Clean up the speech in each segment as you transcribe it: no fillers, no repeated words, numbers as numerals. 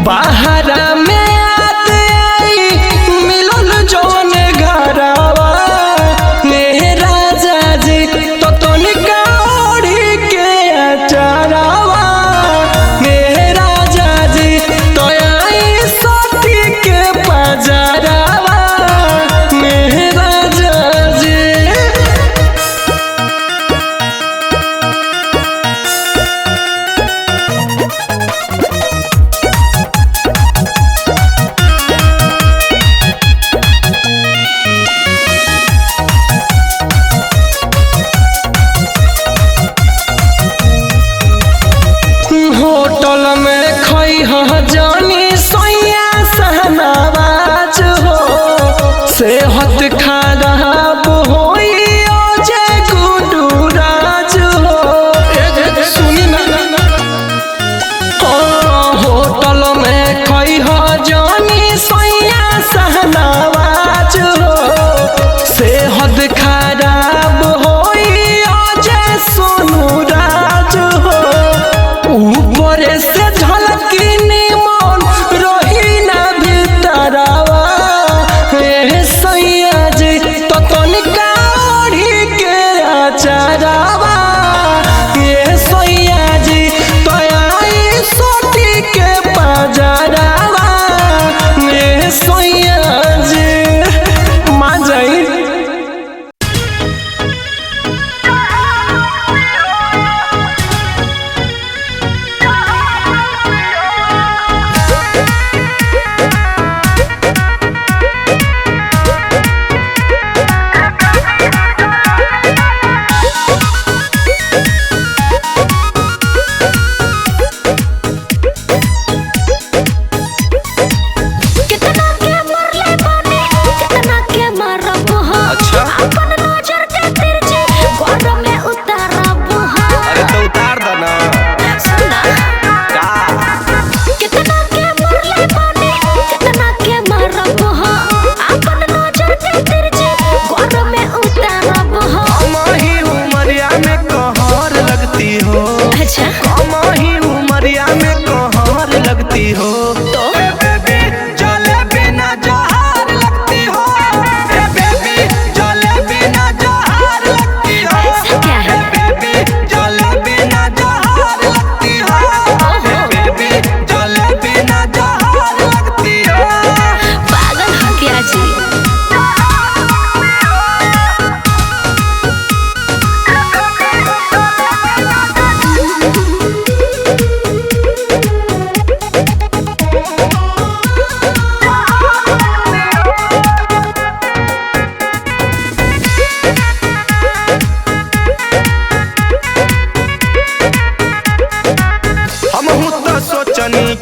बाहरा में आते आई मिलल जौन घरवा मेरे राजा जी तो तनिका ओढ़ी के अचारवा मेरे राजा जी तो आई सती के पजरवा मेरे राजा जी। होटल में खई जानी सोया सहनावाज हो सेहत खराब होई जे गुडू राज हो सुनी ना होटल में खई जानी सोया सहनावाज हो सेहत खराब होई जे सोनू राज हो ऊपर से झलकी निमन रही ना भीतरवा हे सैया जी तो तनिका ओढ़ी के अचारवा हे सैया जी तो आई सोटी के पजरवा हे सैया जी मान जाई।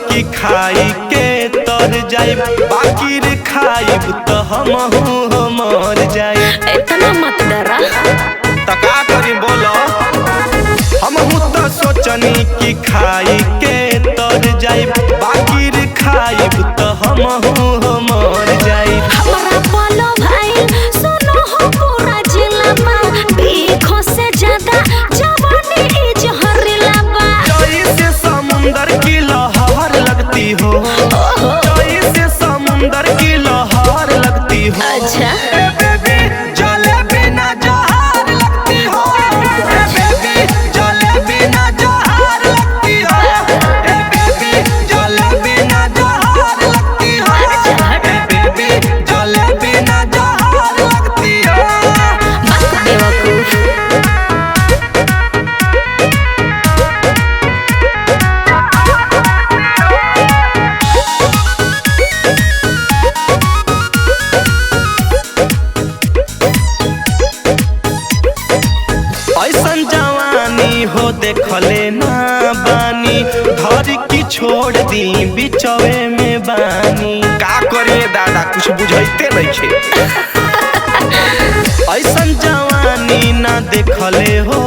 की खाई के तर जाइब बाकी रे खाइब तो हमहू मर जाइब। इतना मत डरा तो का करी बोलो हमहू तो सोचनी की खाई के तर जाइब बाकी रे खाइब तो हमहू मर जाइब। हमरा बोलो भाई सुनो हो पूरा जिला में देखो से ज्यादा जवानी ई जहरीला बा। जैसे समुंदर की लहर लगती हो जैसे समुंदर की लहर लगती हो। अच्छा बेबी जले बिना जहर लगती हो बेबी जले बिना जहर लगती हो बेबी जले बिना जहर लगती हो बेबी जले बिना जहर लगती हो। बस बेवकूफ हो देखले ना बानी घर की छोड़ दी बिचवे में बानी का करिए दादा कुछ बुझाइते नहीं छे। ऐसन जवानी ना देखले हो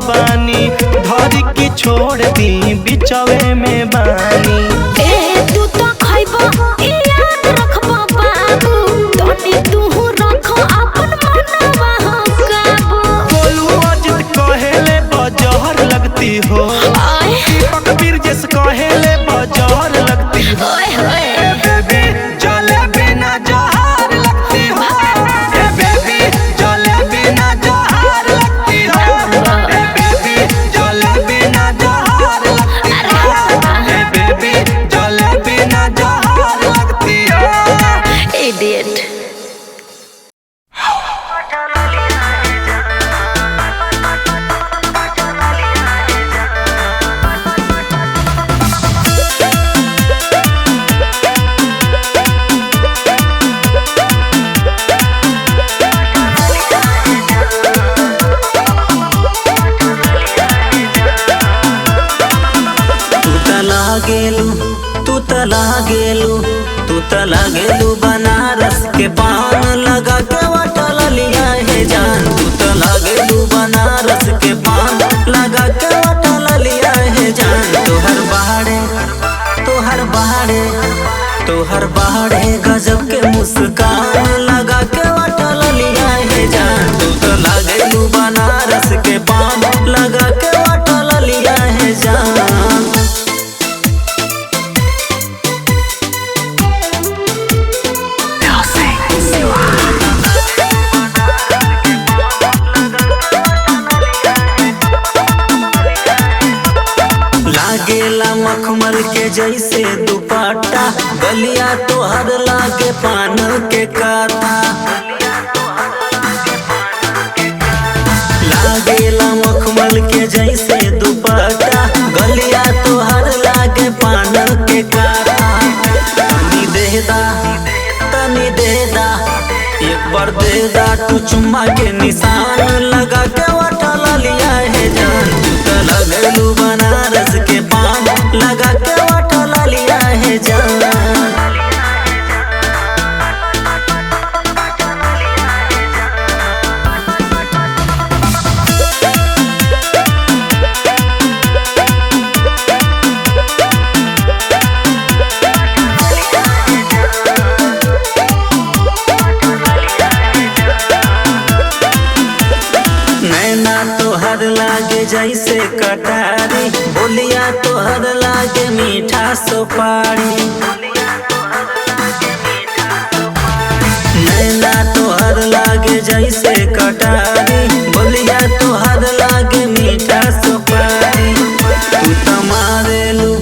बानी घर की छोड़ दी बिचवे में बानी। ए तू तो खइबो याद रखबो बाबू तोनी तू रखो अपन मनवा हो काबू। बोलू अजित कहेले बजहर लगती हो दीपक बीर जैसे कहेले बजहर लगती हो। लागेलू बनारस के पान लगा के वटल लिया है जान। तू तो लागेलू बनारस के पान लगा के वटल लिया है जान। तोहर बहाड़े गजब के मुस्कान लगा के वटल लिया है जान। तू तो लागेलू बनारस के पान लगा के वटल लिया है जान। लागेला मखमल के जैसे दुपट्टा गलिया तोहर लागे पान के काता। लागेला मखमल के जैसे दुपट्टा गलिया तोहर लागे पान के काता। तनी दे दा एक बार दे दा तू चुम्मा के निशान लगा के वटल लिया है जान। तू तो लगलू बनारस के पान लगा के वटल लिया है जान। नैना तोहर लागे जैसे कटारी बोलिया तोहर लागे मीठा सुपारी। नैना तोहर लागे जैसे कटारी बोलिया तोहर लागे मीठा सुपारी। तू तो मारेलू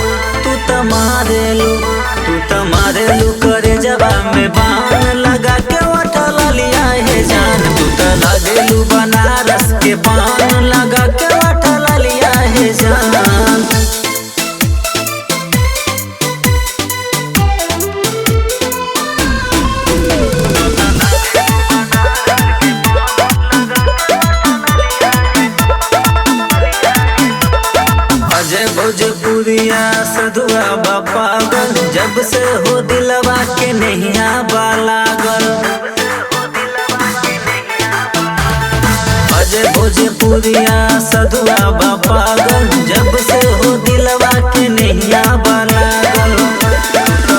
करे जबा में बाण लगा के वटल लिया है जान। तू तो लागेलू बनारस के पान लगा के वटल लिया है जान। अजय भोजपुरिया सधुआ पागल जब से हो दिलवा के नैया बालागल। अजय भोजपुरिया सधुआ पागल जब से हो दिलवा के नैया बालागल। तू तो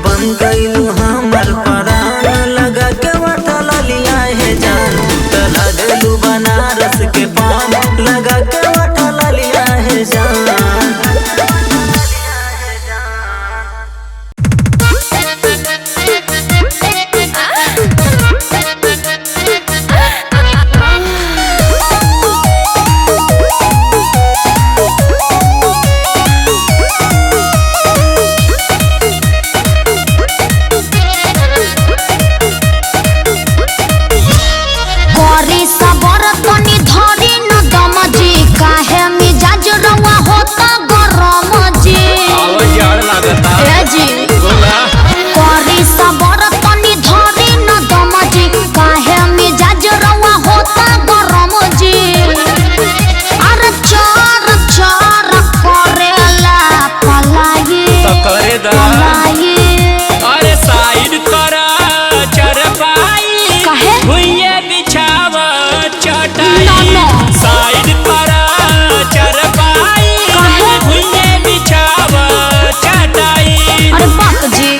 बन गईलू हमर परान लगा के वटल लिया है जान। तू तो लगलू बनारस के पान लगा के वटल लिया है जान। करी सबर तनी धरी न दमजी काहे मिजाज रवा होता गरम जी। ए जी करी सबर तनी धरी न दमजी काहे मिजाज रवा होता गरम जी। अरे चार चार करेला पलाई पलाई। अरे साइड करा चरपाई काहे भुइये बिछावा चटाई। ना। साइड करा चरपाई काहे भुइये बिछावा चटाई। अरे बाप जी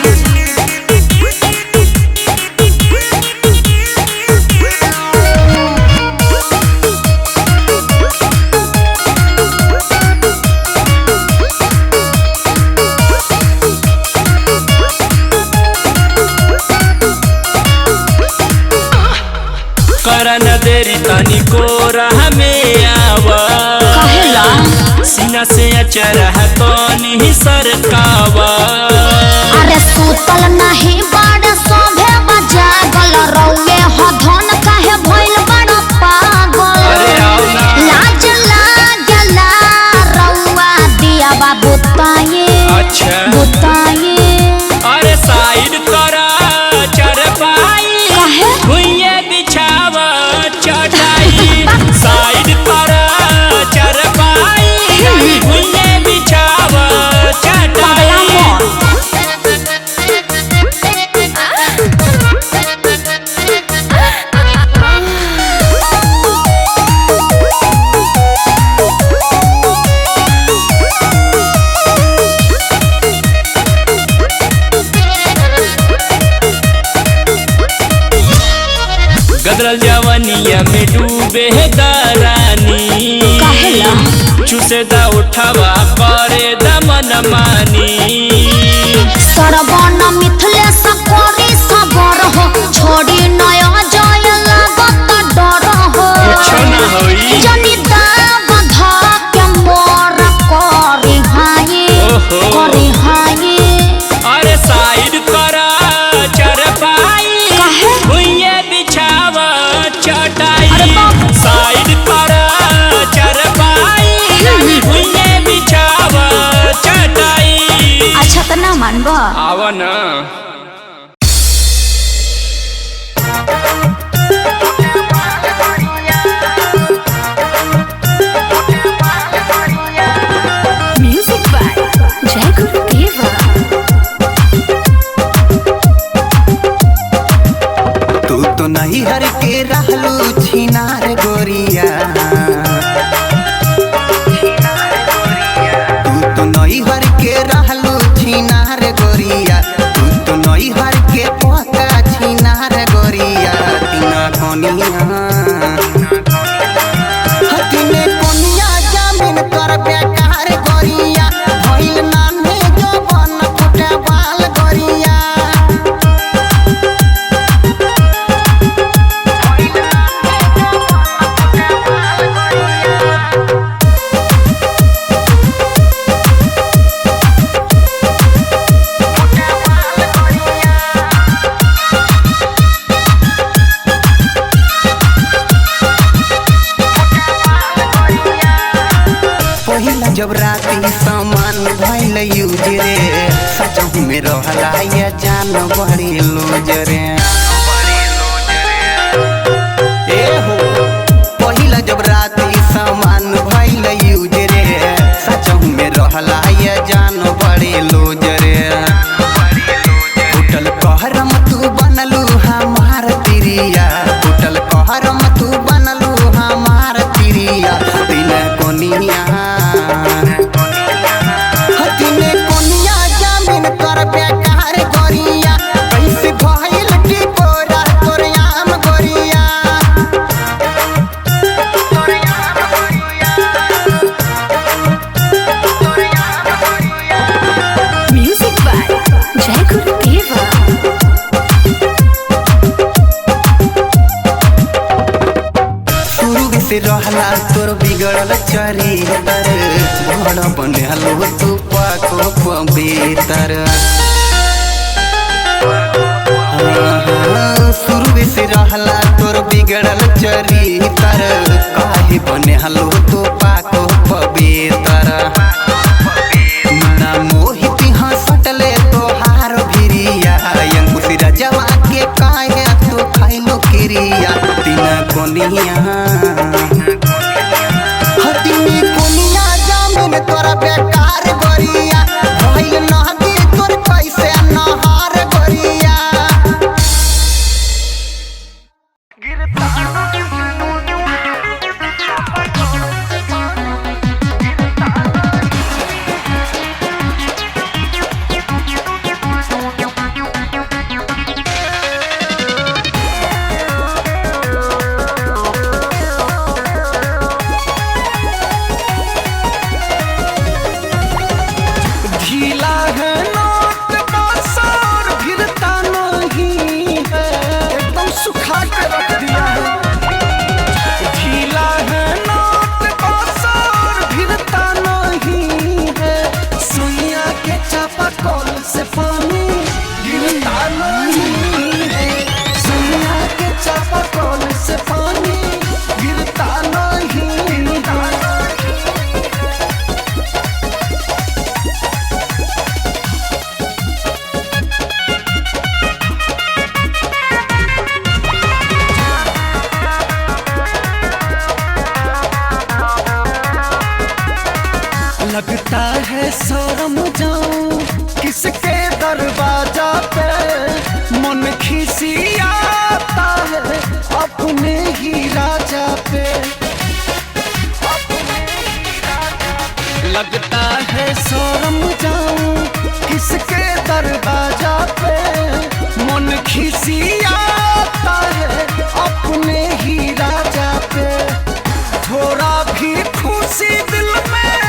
करन देरी तनी कोरह में आवा कहेला सीना से अचरह तनी सरकावा। अरे सूतल नहीं बाड़ सोभे बजागल रौए हो धन काहे भइल बड़ पागल। अरे आओ ना। लाज लागला रौआ दिया बाबू ताये अच्छा बुताये। अरे साइड करा चरपाई काहे भुइये बिछावा चटाई। साइड करा चरपाई भुइये मिसे दा उठावा करे दमन मानी सरवन मिथिलेश करी सबर हो छोड़ी नया जय लागत डर हो कुछ न होई जनी दाब धा के मोर करी हाय अरे साइड करा चरपाई भुइये बिछावा चटाई साइड करा चरपाई भुइये बिछावा चटाई। अच्छा तो ना मानबा आवा ना म्यूजिक बाय जय गुरुदेवा। तू तो नहीं हर के रहलू छिनार गोरिया तू तो नहीं हर के रहलू छिनार गोरिया तू तो नहीं हर के पोता छिनार गोरिया तिना कोनिया जामिन कर बेकार गोरिया भइल नाने जो बन फुटे बाल गोरिया जब राती सामान भइल यूज रे सचहु में रहला ये जान बड़ी लूज रे ए हो पहिला जब राती सामान भइल यूज रे सचहु में रहला ये जान बड़ी लूज रे टूटल कहरम तू बनलू हमार तिरिया टूटल कहरम तू बनलू हमार तिरिया दिन कोनिया कर बेकार गोरिया कैसे भइल की कोरा तोरयाम गोरिया म्यूजिक बाय जय गुरुदेवा। शुरू से रहला तोर बिगड़ल चरित्र बड़ बनलो तू पाको पवित्र शुरू से रहला तोर बिगड़ल चरित्र काहे बनलो तू पाको पवित्र ना मोहित हंसटले तोहार भिरिया अंकुश राजवा के काहे तू खाइलो क्रिया तीना कोनिया हतिनी कोनिया जामिन तोरा बेकार गोरिया भइल नहदी तोर कैसे नहार गोरिया ढीला है नोट बाजार गिरता नहीं है एकदम सुखा के रख दिया है ढीला है नोट बाजार गिरता नहीं है सुइया के चापाकल से पानी गिरता नहीं है सुइया के चापाकल से पानी गिरता नहीं है लगता है शर्म जाऊं किसके दरवाजा पे मन खिसियाता है अपने ही राजा पे लगता है शर्म जाऊं किसके दरवाजा पे मन खिसियाता है अपने ही राजा पे थोड़ा भी खुशी दिल में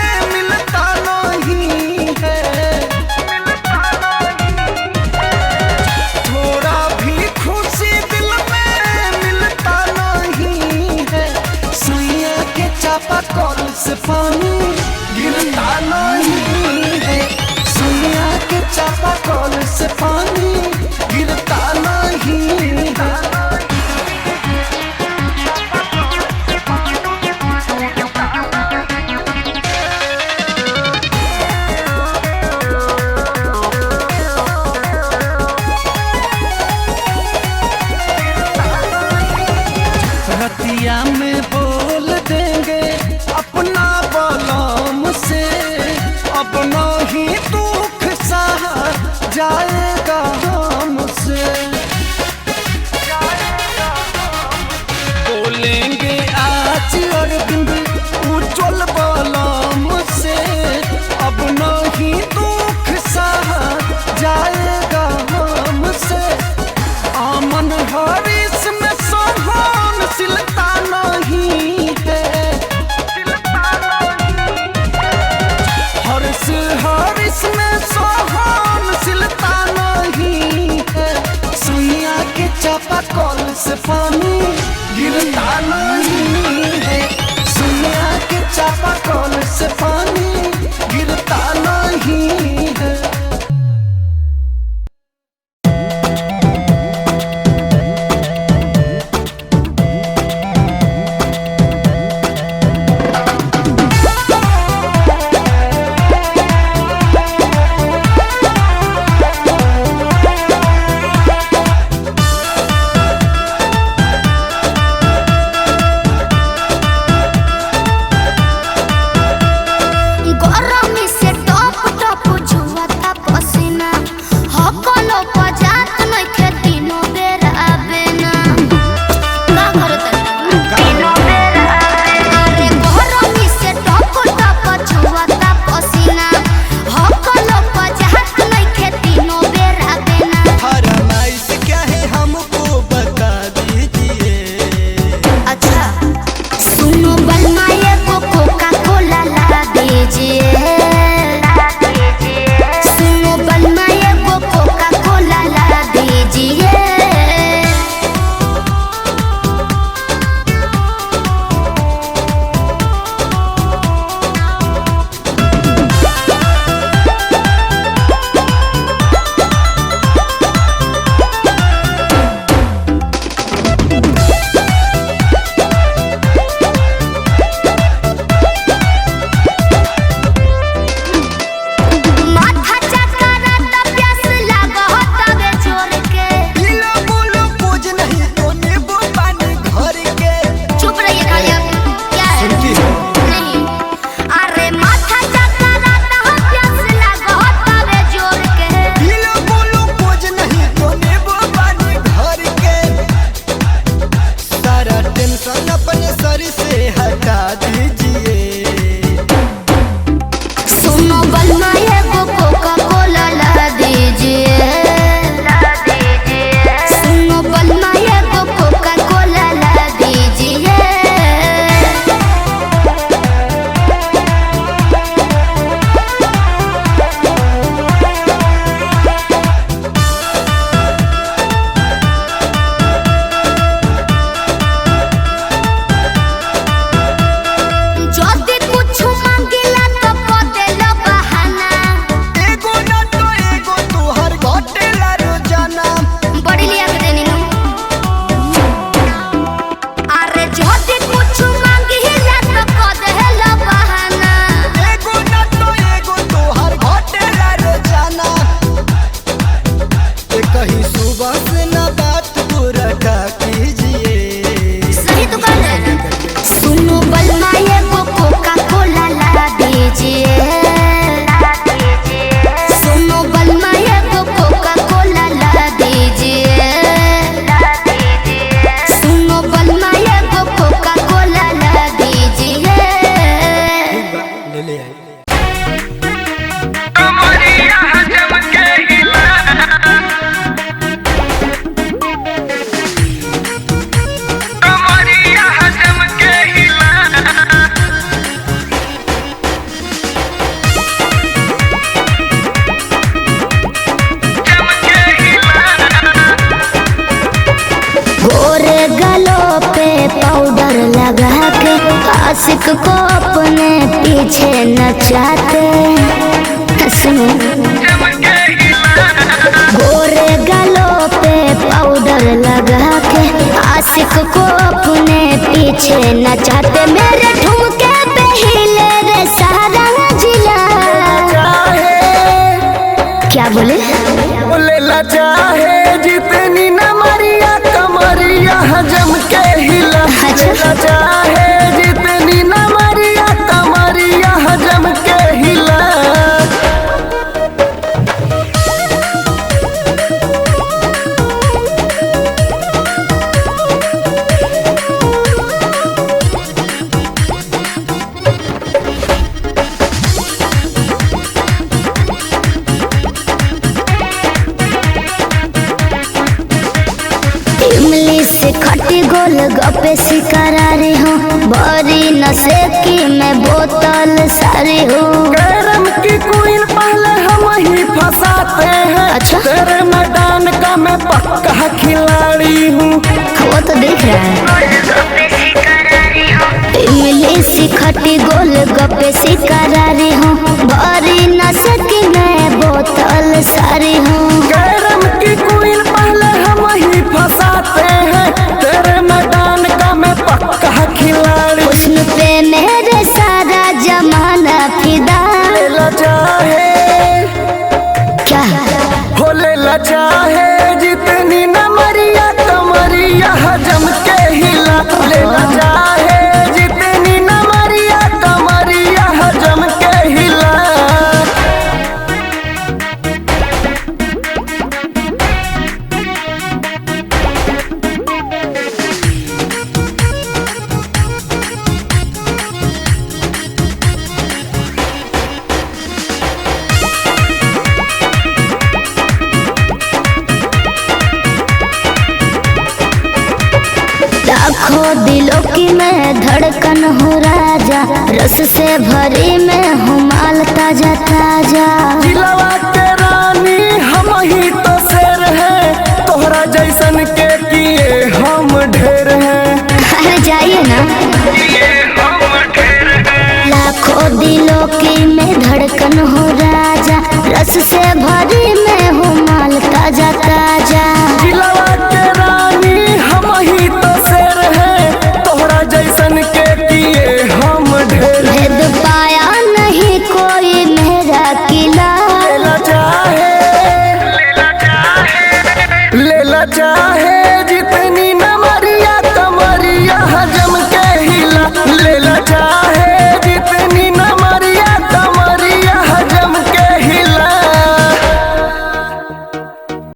से पानी गिरता नहीं है। सुनिया के चापा कल से पानी गिरता नहीं है। रतिया में बोल देंगे अपना बलम से, अपना ही दुख सहा जाएगा हमसे। बोलेंगे आज अरविंद उज्जवल बलम से, अपना ही दुख सहा जाएगा हमसे। आमन हरीश में सोहन सिलता नहीं है। हरीश में सोहन सिलता नहीं है। सुइया के चापा कल से पानी गिरता नहीं है। सुइया के चापा कल से पानी गिरता नहीं है। गरमी से टप टप जुआता पसीना, हकलो पजात नइखे तीनों बेर आवेना। का करत तीनों बेर आवेना। अरे गरमी से टप टप जुआता पसीना, हकलो पजात नइखे तीनों बेर आवेना। फरमाइश क्या है हमको बता दीजिए। अच्छा सुनो बलमा ये कोका कोला ला दीजिए। सुनो बलमा ये कोका कोला ला दीजिए। माथा चकराता प्यास लागत हवे जोर के। लीला बोलो कुछ नहीं तो नींबू पानी घर के। चुप रहिए खाली आप। क्या है? नहीं। अरे माथा चकराता प्यास लागत हवे जोर के। लीला बोलो कुछ नहीं तो नींबू पानी घर के। सारा टेंशन अपने सर से हटा दीजिए। सुनो बलमा ये कोका कोला ला दीजिए। सुनो बलमा ये कोका कोला ला दीजिए। जदी कुछ मांगिला तो बदल बहाना। एगो ना तो एगो तोहर घटेला रोजाना। बड़ी लिया के देनी नु। अरे जदी कुछ मांगिला तो बदल बहाना। एगो ना तो एगो तोहर घटेला रोजाना। कहीं सुबह से ना बात बुरा कीजिए। सही तो कर रहे हैं। सुनो बलमा ये कोका कोला ला दीजिए। सुनो बलमा ये कोका कोला ला दीजिए। सुनो बलमा ये कोका कोला ला दीजिए। ले ले आई। गोरे गलों पे पाउडर लगा के आशिक को अपने पीछे नचाते सुनो गोरे गालों पे पाउडर लगा के आशिक को अपने पीछे नचाते मेरे ठुमके पे हिले रे सारा जिला। क्या बोले लेला चाहे जितनी न मरिया कमरिया हजम के हिला। लेला चाहे जितनी न मरिया कमरिया हजम के हिला। इमली से खटी गोल गप्पे शिकारारी हूँ बड़ी नशे की मैं बोतल सारी हूँ। कैरम की क्वीन पहले हम ही फंसाते हैं। अच्छा। तेरे मैदान का मैं पक्का खिलाड़ी हूँ। वो तो देख रहा है। इमली से खटी गोल गप्पे शिकारारी हूँ बड़ी नशे की मैं बोतल सारी हूँ। कैरम की क्वीन पहले हम ही फंसाते हैं। तेरे मैदान का मैं पक्का खिलाड़ी। हुस्न पे मेरे सारा जमाना फिदा। लेला चाहे क्या हो लेला चाहे जितनी न मरिया कमरिया हजम के हिला। लेला चाहे जितनी न मरिया कमरिया हजम के हिला। लाखों दिलों की मैं धड़कन हूँ राजा रस से भरी मैं हूँ माल ताजा ताजा। दिलवा के रानी हम ही तो शेर हैं। तोहरा जैसन के किए हम ढेर हैं। अरे जाइए ना। लाखों दिलों की मैं धड़कन हूँ राजा रस से भरी मैं हूँ माल ताजा ताजा। दिलवा के रानी हम ही तो शेर हैं। तोहरा जैसन के किए हम ढेर। भेद पाया नहीं कोई मेरा किला। लेला चाहे